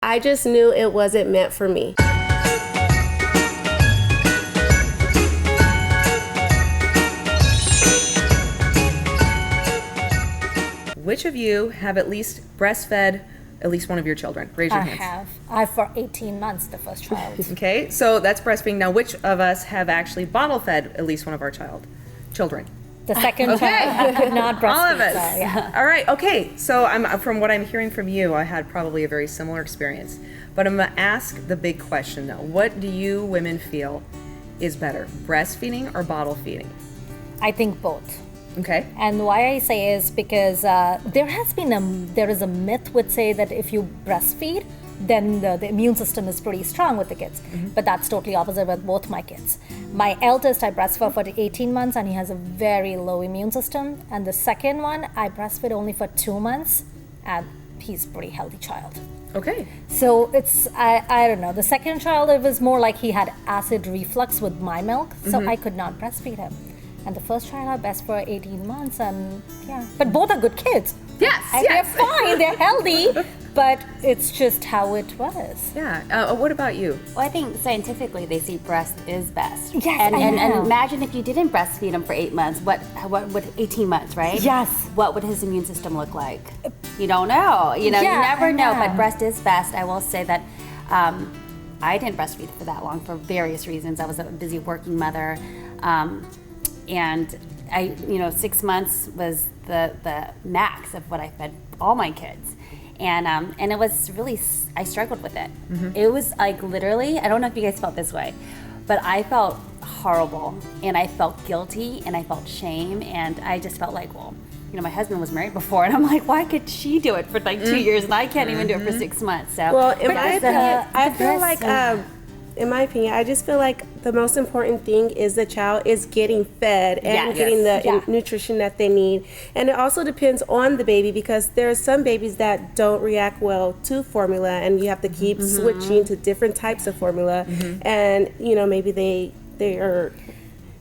I just knew it wasn't meant for me. Which of you have at least breastfed at least one of your children? Raise your hands. I have for 18 months, the first child. Okay, so that's breastfeeding. Now, which of us have actually bottle fed at least one of our children? The second child, I could not breastfeed. All of us. So, yeah. All right, okay. So from what I'm hearing from you, I had probably a very similar experience. But I'm going to ask the big question, though. What do you women feel is better, breastfeeding or bottle feeding? I think both. Okay. And why I say is because there is a myth would say that if you breastfeed, then the immune system is pretty strong with the kids. Mm-hmm. But that's totally opposite with both my kids. My eldest, I breastfed for 18 months and he has a very low immune system. And the second one, I breastfed only for 2 months and he's a pretty healthy child. Okay. So it's, I don't know. The second child, it was more like he had acid reflux with my milk. So I could not breastfeed him. And the first child I breastfed for 18 months and yeah. But both are good kids. Yes, They're fine, they're healthy, but it's just how it was. Yeah. What about you? Well, I think scientifically they say breast is best. Yes, and imagine if you didn't breastfeed him for 8 months. What would 18 months, right? Yes. What would his immune system look like? You don't know. You never know. But breast is best. I will say that I didn't breastfeed for that long for various reasons. I was a busy working mother, and 6 months was the max of what I fed all my kids. And it was really, I struggled with it. Mm-hmm. It was like literally, I don't know if you guys felt this way, but I felt horrible and I felt guilty and I felt shame and I just felt like, well, my husband was married before and I'm like, why could she do it for like 2 years and I can't even do it for 6 months? So, well, in my opinion, I feel like, I just feel like the most important thing is the child is getting fed and getting the nutrition that they need. And it also depends on the baby because there are some babies that don't react well to formula and you have to keep switching to different types of formula. And, maybe they are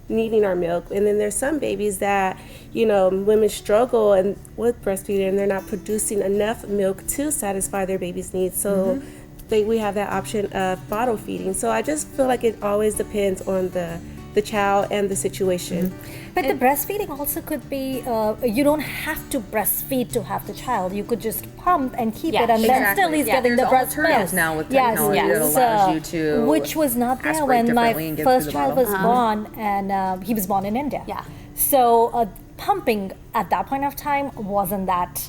needing our milk. And then there's some babies that, women struggle and with breastfeeding and they're not producing enough milk to satisfy their baby's needs. So we have that option of bottle feeding. So I just feel like it always depends on the child and the situation. But the breastfeeding also could be, you don't have to breastfeed to have the child. You could just pump and keep it and then still he's getting the breast milk. Now with technology that allows you to which was not there when my first child was born and he was born in India. Yeah. So pumping at that point of time wasn't that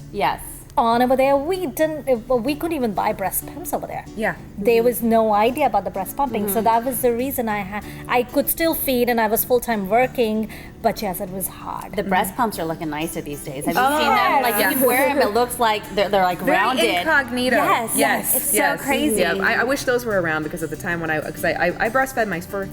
on over there. We couldn't even buy breast pumps over there. Yeah. There was no idea about the breast pumping. So that was the reason I could still feed and I was full-time working, but yes, it was hard. The breast pumps are looking nicer these days. Have you seen them? Like you can wear them, it looks like they're like very rounded. Incognito. Yes. It's so crazy. Yeah, I wish those were around because at the time when I breastfed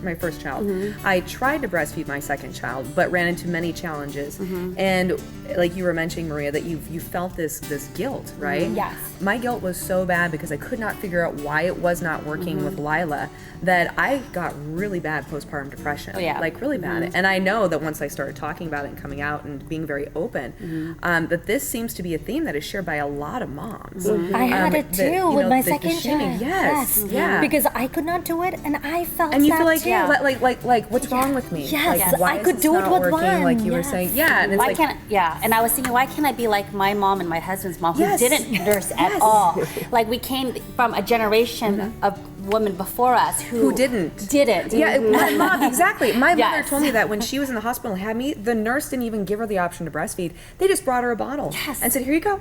my first child. I tried to breastfeed my second child, but ran into many challenges. And like you were mentioning, Maria, that you felt this guilt, right? Yes. My guilt was so bad because I could not figure out why it was not working with Lila that I got really bad postpartum depression. Oh, yeah. Like really bad. And I know that once I started talking about it and coming out and being very open, that this seems to be a theme that is shared by a lot of moms. I had it too with my second child. Yes. Yeah. Because I could not do it and I felt and you sad feel like, too. like what's wrong with me? Yes. Like, why I is could this do it not with working? one. Like you were saying, and it's Why like, can't and I was thinking, why can't I be like my mom and my husband's mom who Yes. didn't nurse at all? Like we came from a generation of women before us who didn't. Yeah, my mom, exactly. My mother Yes. told me that when she was in the hospital and had me, the nurse didn't even give her the option to breastfeed. They just brought her a bottle and said, here you go.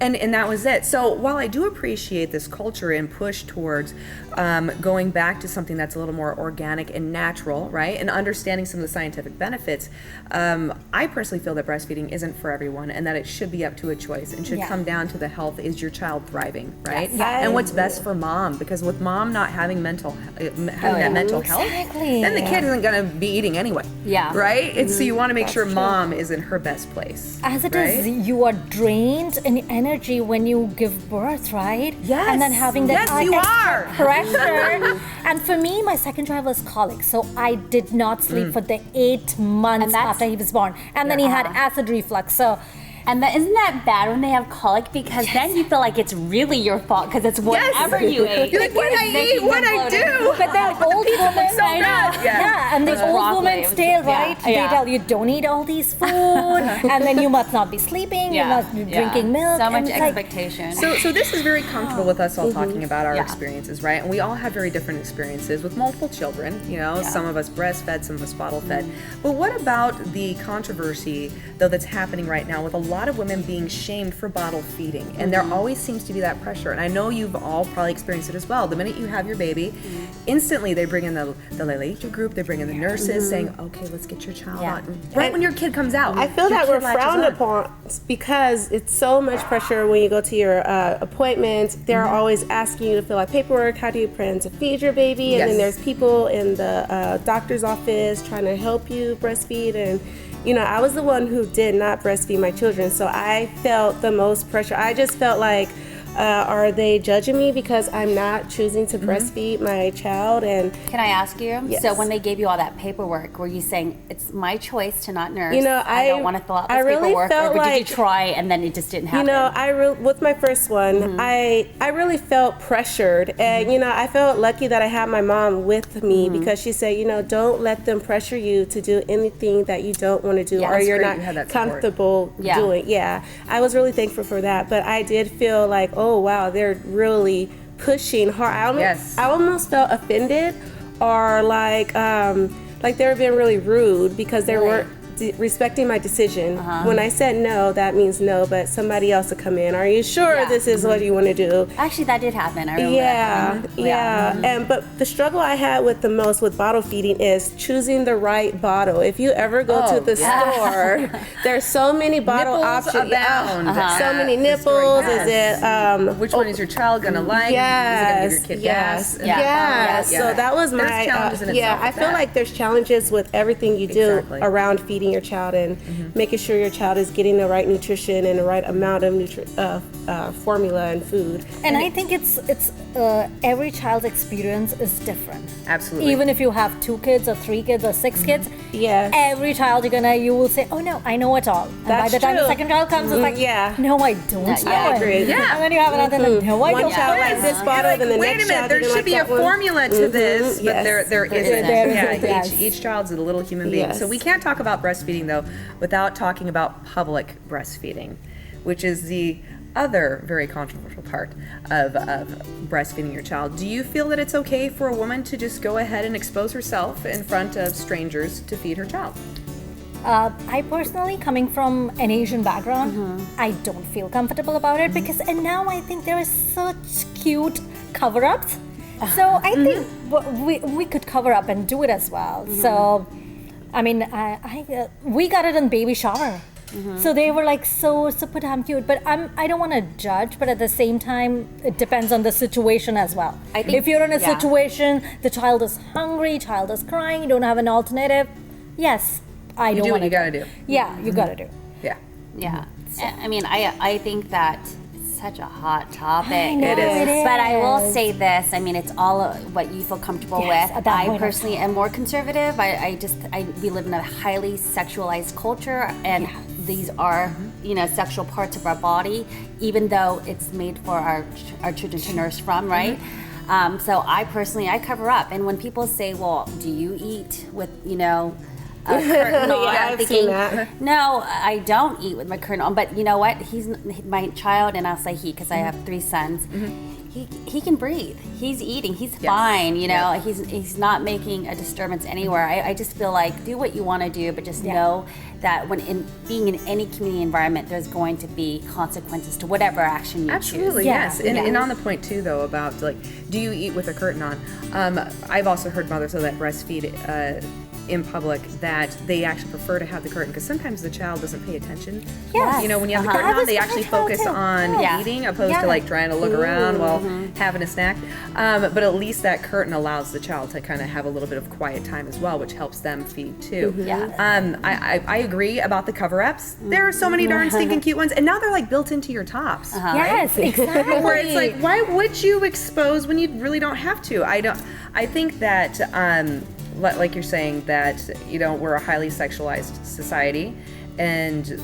And that was it. So while I do appreciate this culture and push towards going back to something that's a little more organic and natural, right, and understanding some of the scientific benefits, I personally feel that breastfeeding isn't for everyone and that it should be up to a choice and should come down to the health. Is your child thriving, right? Yes. And what's best for mom, because with mom not having mental health, Exactly. then the kid isn't going to be eating anyway. Yeah. Right? And so you want to make sure mom is in her best place. As it right? is, you are drained in energy when you give birth, right? Yes. And then having that Yes, you are. pressure. And for me, my second child was colic, so I did not sleep for the 8 months after he was born. And then he had acid reflux. So, And isn't that bad when they have colic? Because then you feel like it's really your fault because it's whatever you ate. You're like, what I eat, what I do. But then old women, so good. yeah, and the old women's tale, right? They tell you don't eat all these food, and then you must not be sleeping, you must be drinking milk. So much and expectation. So this is very comfortable with us all talking about our experiences, right? And we all have very different experiences with multiple children. You know, some of us breastfed, some of us bottle fed. But what about the controversy, though, that's happening right now with a lot of women being shamed for bottle feeding? And there always seems to be that pressure. And I know you've all probably experienced it as well. The minute you have your baby, instantly they bring in the Leite group, they bring in the nurses saying, okay, let's get your child out. Right when your kid comes out. I feel that we're frowned upon because it's so much pressure when you go to your appointments. They're always asking you to fill out paperwork. How do you plan to feed your baby? And then there's people in the doctor's office trying to help you breastfeed. And you know, I was the one who did not breastfeed my children, so I felt the most pressure. I just felt like, are they judging me because I'm not choosing to breastfeed my child? And can I ask you? Yes. So when they gave you all that paperwork, were you saying it's my choice to not nurse? You know, I don't want to fill out this really paperwork, felt or did like, you try and then it just didn't happen? You know, with my first one, I really felt pressured, and you know, I felt lucky that I had my mom with me because she said, you know, don't let them pressure you to do anything that you don't want to do or you're not comfortable doing. Yeah, I was really thankful for that, but I did feel like, oh wow, they're really pushing hard. I almost felt offended, or like they were being really rude because they weren't respecting my decision. When I said no, that means no, but somebody else will come in. Are you sure this is what you want to do? Actually, that did happen. I remember that. And but the struggle I had with the most with bottle feeding is choosing the right bottle. If you ever go to the store, there's so many bottle nipples options. Abound. So many nipples. Is it which one is your child gonna like? Yes. Is it gonna give your kid gas? Yes. So that was my challenges in itself I feel like there's challenges with everything you do around feeding your child and making sure your child is getting the right nutrition and the right amount of formula and food. And I think it's every child's experience is different. Absolutely. Even if you have 2 kids or 3 kids or 6 kids, every child you will say, oh no, I know it all. And by the time the second child comes, it's like, no, I don't know I agree. it. And then you have another, like, no, I don't One child know like this bottle, then the wait next a minute, child there didn't should like be a that one. formula to this, but there isn't. Yes. Each child's a little human being. So we can't talk about breastfeeding though without talking about public breastfeeding, which is the other very controversial part of breastfeeding your child. Do you feel that it's okay for a woman to just go ahead and expose herself in front of strangers to feed her child? I personally, coming from an Asian background, I don't feel comfortable about it because, and now I think there is such cute cover-ups. So I think we could cover up and do it as well. So, I mean, we got it in baby shower. So they were like so super damn cute. But I don't want to judge, but at the same time, it depends on the situation as well. I think, if you're in a situation, the child is hungry, child is crying, you don't have an alternative, yes, I don't want to. You gotta do. Yeah, you gotta do. Yeah. Yeah. I mean, I think that it's such a hot topic. I know, it is. But I will say this. I mean, it's all what you feel comfortable with. I personally am more conservative. We live in a highly sexualized culture, and these are, sexual parts of our body, even though it's made for our children to nurse from, right? So I personally, I cover up. And when people say, well, do you eat with, a curtain on? I've seen that. No, I don't eat with my curtain on. But you know what? He's my child, and I'll say he because I have 3 sons. He can breathe. He's eating. He's fine. He's not making a disturbance anywhere. I just feel like do what you want to do, but just know that when being in any community environment, there's going to be consequences to whatever action you choose. Absolutely, yes. And on the point too, though, about like, do you eat with a curtain on? I've also heard mothers that breastfeed in public that they actually prefer to have the curtain because sometimes the child doesn't pay attention. Yes. When you have the curtain on, they actually focus on eating opposed to like trying to look around while having a snack. But at least that curtain allows the child to kind of have a little bit of quiet time as well, which helps them feed too. I agree about the cover-ups. There are so many darn stinking cute ones, and now they're like built into your tops. Yes, exactly. Where it's like, why would you expose when you really don't have to? I think that like you're saying that we're a highly sexualized society, and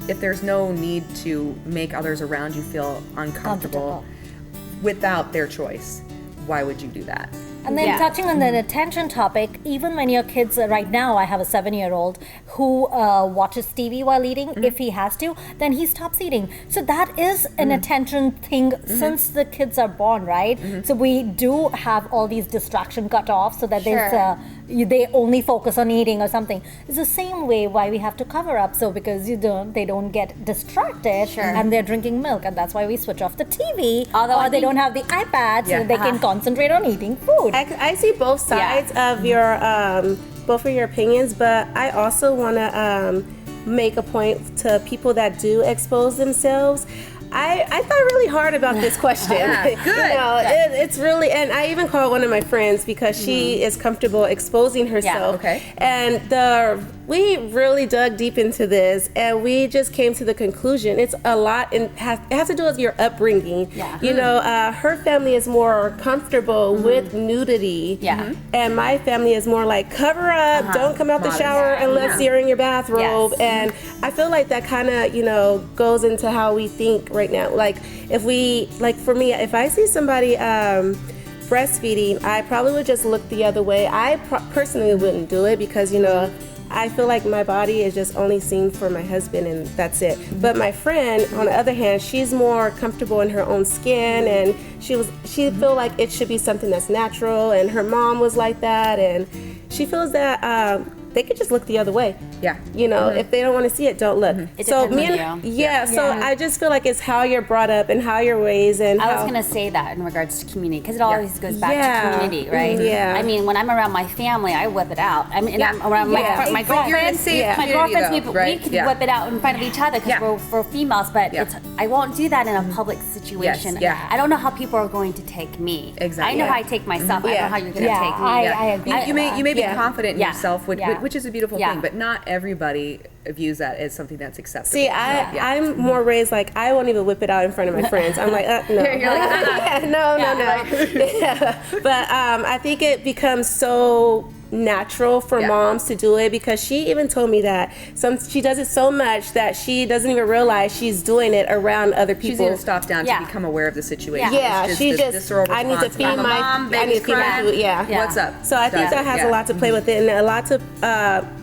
if there's no need to make others around you feel uncomfortable without their choice, why would you do that? And then touching on the attention topic, even when your kids, right now I have a 7-year-old who watches TV while eating, if he has to, then he stops eating. So that is an attention thing since the kids are born, right? So we do have all these distraction cut off so that they only focus on eating or something. It's the same way why we have to cover up, so because they don't get distracted and they're drinking milk, and that's why we switch off the TV, or they don't have the iPad so they can concentrate on eating food. I see both sides of your both of your opinions, but I also want to make a point to people that do expose themselves. I thought really hard about this question. Good. It's really, and I even called one of my friends because she is comfortable exposing herself. And we really dug deep into this, and we just came to the conclusion it's a lot, and it has to do with your upbringing. You know, her family is more comfortable with nudity, and my family is more like cover up, don't come out the shower unless you're in your bathrobe. And I feel like that kind of goes into how we think right now. Like for me, if I see somebody breastfeeding, I probably would just look the other way. I personally wouldn't do it because I feel like my body is just only seen for my husband, and that's it. But my friend, on the other hand, she's more comfortable in her own skin, and she feel like it should be something that's natural, and her mom was like that, and she feels that they could just look the other way. If they don't want to see it, don't look. It so me and so I just feel like it's how you're brought up and how you're raised, and I was going to say that in regards to community, because it always goes back to community, right? I mean, when I'm around my family, I whip it out. I mean, I'm around my girlfriends. My girlfriends, we can whip it out in front of each other because we're females, but I won't do that in a public situation. I don't know how people are going to take me. I know how I take myself. I don't know how you're going to take me. I agree. You may be confident in yourself, which is a beautiful thing, but not everybody views that as something that's acceptable. See, I'm more raised like I won't even whip it out in front of my friends. I'm like, no. You're like, no. But I think it becomes so natural for moms to do it, because she even told me that she does it so much that she doesn't even realize she's doing it around other people. She's even stopped down to become aware of the situation. I need to feed my food. What's up? So I think that has a lot to play with it, and a lot to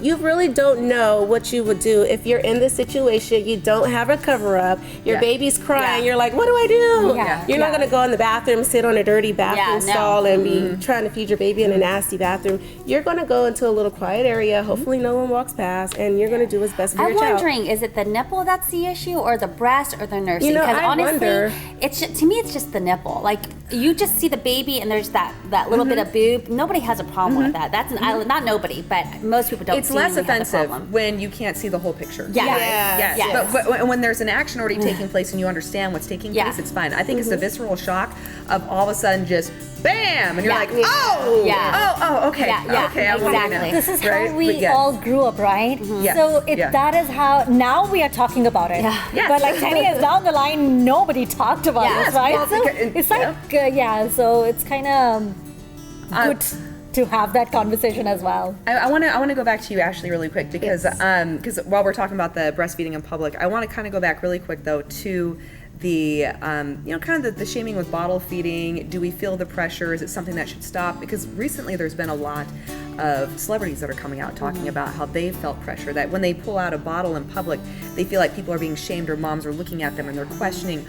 you really don't know what you would do if you're in this situation. You don't have a cover up. Your baby's crying. You're like, what do I do? You're not gonna go in the bathroom, sit on a dirty bathroom stall, and be trying to feed your baby in a nasty bathroom. You're going to go into a little quiet area. Hopefully no one walks past, and you're going to do what's best for your child. I'm wondering, is it the nipple that's the issue, or the breast, or the nursing? Because honestly, to me, it's just the nipple. Like, you just see the baby, and there's that little bit of boob. Nobody has a problem with that. That's not nobody, but most people don't. It's less offensive when you can't see the whole picture. Yes. But when there's an action already taking place and you understand what's taking place, it's fine. I think it's the visceral shock of all of a sudden just bam, and you're like, okay. Okay, exactly. This is how we all grew up, right? So that is how now we are talking about it. But like 10 years down the line, nobody talked about this, right? Well, so it's like, so it's kind of good to have that conversation as well. I want to go back to you, Ashley, really quick, because while we're talking about the breastfeeding in public, I want to kind of go back really quick though to the kind of the shaming with bottle feeding. Do we feel the pressure? Is it something that should stop? Because recently there's been a lot of celebrities that are coming out talking about how they felt pressure, that when they pull out a bottle in public, they feel like people are being shamed, or moms are looking at them and they're questioning,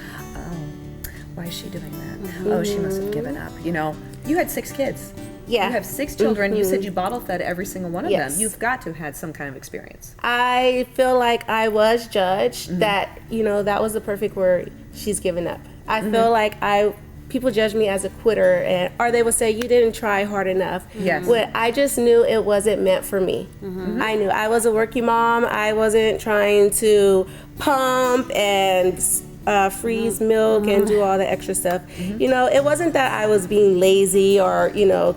why is she doing that? Oh, she must have given up. You had 6 kids. You have 6 children. You said you bottle fed every single one of them. You've got to have had some kind of experience. I feel like I was judged that, that was the perfect word. She's given up. I feel like people judge me as a quitter, or they would say you didn't try hard enough. When I just knew it wasn't meant for me. I knew I was a working mom. I wasn't trying to pump and freeze milk and do all the extra stuff. It wasn't that I was being lazy or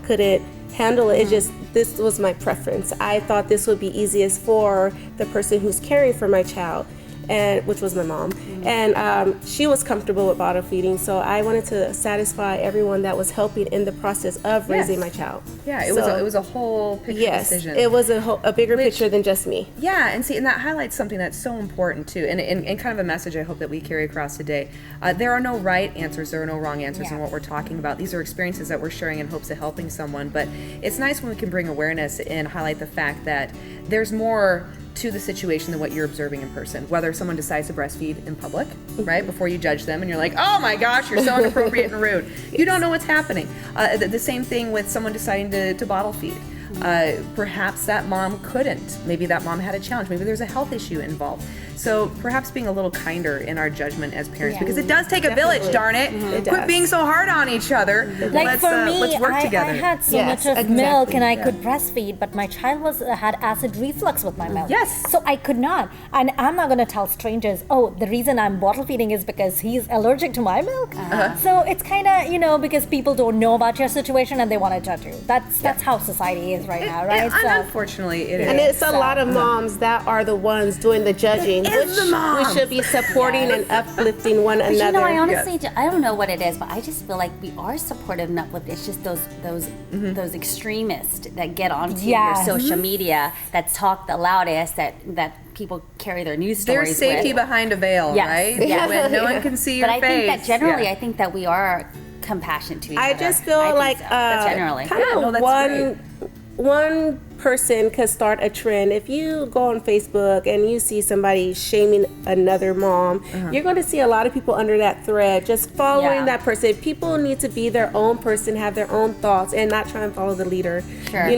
couldn't handle it. It's just this was my preference. I thought this would be easiest for the person who's caring for my child, and which was my mom. And she was comfortable with bottle feeding, so I wanted to satisfy everyone that was helping in the process of raising my child. Yeah, it was a whole picture decision. It was a bigger picture than just me. Yeah, and see, and that highlights something that's so important too, and kind of a message I hope that we carry across today. There are no right answers, there are no wrong answers in what we're talking about. These are experiences that we're sharing in hopes of helping someone, but it's nice when we can bring awareness and highlight the fact that there's more to the situation than what you're observing in person. Whether someone decides to breastfeed in public, right, before you judge them and you're like, oh my gosh, you're so inappropriate and rude. You don't know what's happening. The same thing with someone deciding to bottle feed. Perhaps that mom couldn't. Maybe that mom had a challenge. Maybe there's a health issue involved. So perhaps being a little kinder in our judgment as parents, because it does take a village, darn it. Quit being so hard on each other. Like for me, let's work together. I had so much of milk and I could breastfeed, but my child had acid reflux with my milk. Yes. So I could not. And I'm not going to tell strangers, oh, the reason I'm bottle feeding is because he's allergic to my milk. So it's kind of, because people don't know about your situation and they want to judge you. That's how society is right now, right? Unfortunately, it is. And it's a lot of moms that are the ones doing the judging, which we should be supporting and uplifting one another. I honestly, I don't know what it is, but I just feel like we are supportive and uplifting. It's just those extremists that get onto your social media that talk the loudest, that people carry their news stories There's safety with. behind a veil, right? Yeah. When no one can see your face. But I think that generally, I think that we are compassionate to each other. I just feel like generally. one person could start a trend. If you go on Facebook and you see somebody shaming another mom, you're going to see a lot of people under that thread just following that person. People need to be their own person, have their own thoughts, and not try and follow the leader. Sure.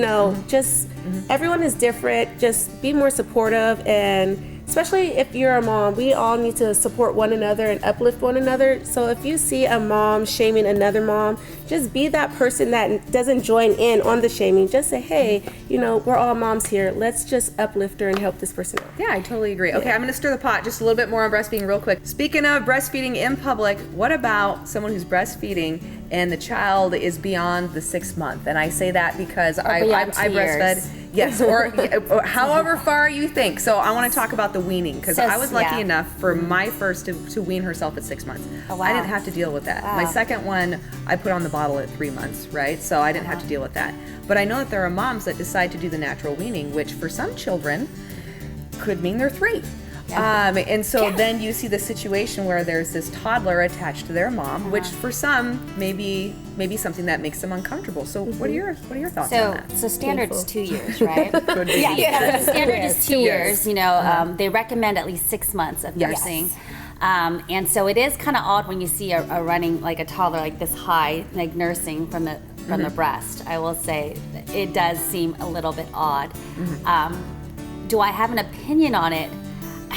Just everyone is different. Just be more supportive, and especially if you're a mom, we all need to support one another and uplift one another. So if you see a mom shaming another mom, just be that person that doesn't join in on the shaming. Just say, hey, we're all moms here. Let's just uplift her and help this person out. Yeah, I totally agree. Okay, I'm going to stir the pot just a little bit more on breastfeeding real quick. Speaking of breastfeeding in public, what about someone who's breastfeeding and the child is beyond the 6 month? And I say that because I breastfed. Yes, or however far you think. So I want to talk about the weaning, because I was lucky enough for my first to wean herself at 6 months. Oh, wow. I didn't have to deal with that. My second one, I put on the bottle at 3 months, right? So I didn't have to deal with that. But I know that there are moms that decide to do the natural weaning, which for some children could mean they're 3. And so then you see the situation where there's this toddler attached to their mom, which for some may be something that makes them uncomfortable. So what are your thoughts on that? So standard's 2 years, right? Could be. Yeah. So standard is 2 years. They recommend at least 6 months of nursing. And so it is kind of odd when you see a running like a toddler like this high, like nursing from the breast. I will say it does seem a little bit odd. Do I have an opinion on it?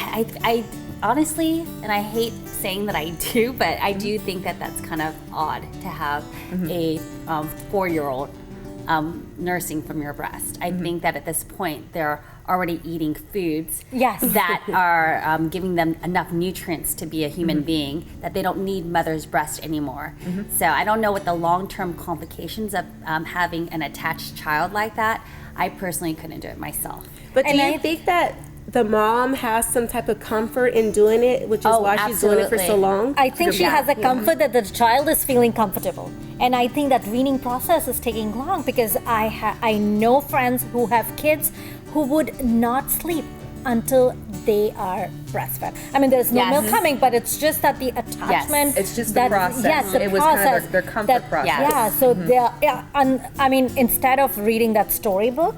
I honestly, and I hate saying that I do, but I do think that that's kind of odd to have a 4-year-old nursing from your breast. I think that at this point they're already eating foods that are giving them enough nutrients to be a human being, that they don't need mother's breast anymore. So I don't know what the long-term complications of having an attached child like that. I personally couldn't do it myself. But do you think that the mom has some type of comfort in doing it, which is why she's doing it for so long? I think she has a comfort that the child is feeling comfortable. And I think that weaning process is taking long, because I know friends who have kids who would not sleep until they are breastfed. I mean, there's no milk coming, but it's just that the attachment. It's just the process. Yes, the it was process. kind of their comfort process. Yeah, so I mean, instead of reading that storybook,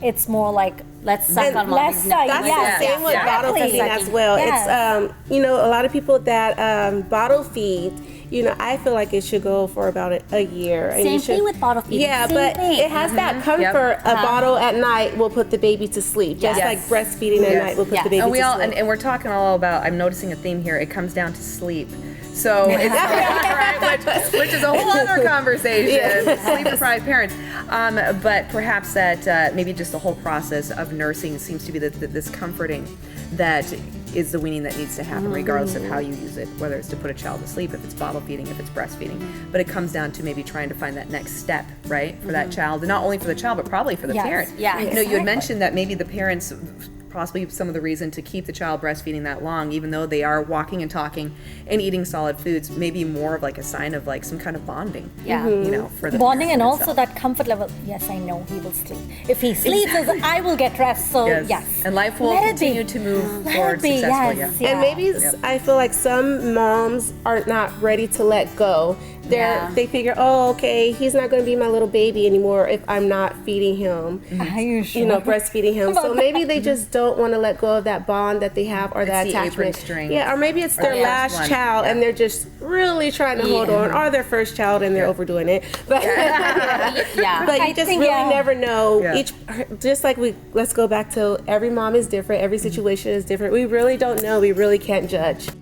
it's more like, let's suck on mommy's neck. That's the same with bottle feeding as well. Yes. It's a lot of people that bottle feed, I feel like it should go for about a year. Same thing with bottle feeding. Yeah, but it has that comfort. A bottle at night will put the baby to sleep, just like breastfeeding at night will put the baby to sleep. And we're talking all about, I'm noticing a theme here, it comes down to sleep. So it's right, which is a whole other conversation. Sleep-deprived parents, but perhaps that maybe just the whole process of nursing seems to be this comforting that is the weaning that needs to happen, regardless of how you use it, whether it's to put a child to sleep, if it's bottle feeding, if it's breastfeeding. But it comes down to maybe trying to find that next step, right, for that child, and not only for the child, but probably for the parent. Yeah, you had mentioned that maybe the parents possibly some of the reason to keep the child breastfeeding that long, even though they are walking and talking and eating solid foods, maybe more of like a sign of like some kind of bonding. Yeah. You know, for the bonding, and parent also itself. that comfort level. Yes, I know he will sleep. If he sleeps, I will get rest. So yes. And life will Let it continue be. to move Let forward it be, successfully. yes, Yeah. And maybe I feel like some moms are not ready to let go. They figure, oh, okay, he's not going to be my little baby anymore if I'm not feeding him, Are you sure? breastfeeding him. So maybe they just don't want to let go of that bond that they have or that It's the apron attachment. string. Yeah, or maybe it's their the last first one. child and they're just really trying to hold on, or their first child and they're overdoing it. But Yeah. but I you just think, really never know. Yeah. Just like let's go back to every mom is different, every situation is different. We really don't know. We really can't judge.